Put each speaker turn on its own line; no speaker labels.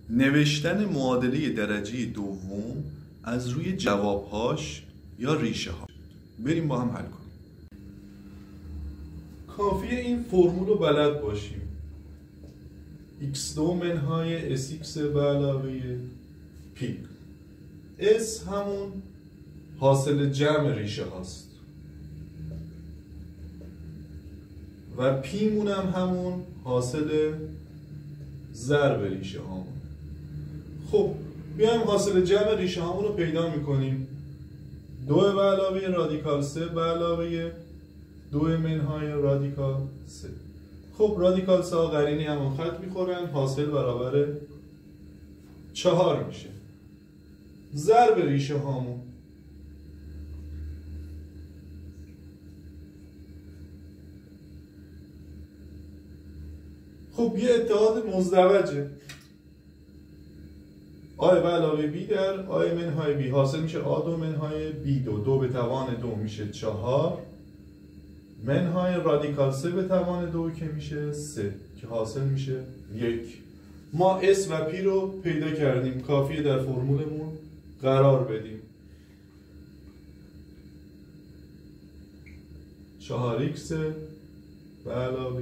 نوشتن معادله درجه دوم از روی جوابهاش یا ریشه ها. بریم با هم حل کنیم. کافیه این فرمول رو بلد باشیم. x2 منهای sx به علاوه p. s همون حاصل جمع ریشه هاست و p مونم همون حاصل ضرب ریشه هامون. خب بیایم حاصل جمع ریشه هامون رو پیدا میکنیم. 2 به علاوه رادیکال 3 به علاوه 2 منهای رادیکال 3. خب رادیکال 3 قرینی همون خط میخورن، حاصل برابر 4 میشه. ضرب ریشه هامون خب یه اتحاد مزدوجه. آی به علاوه بی در آی منهای بی حاصل میشه آ دو منهای بی دو. 2 به توان 2 میشه 4 منهای رادیکال 3 به توان 2 که میشه 3 که حاصل میشه 1. ما s و p رو پیدا کردیم، کافیه در فرمولمون قرار بدیم. 4x به علاوه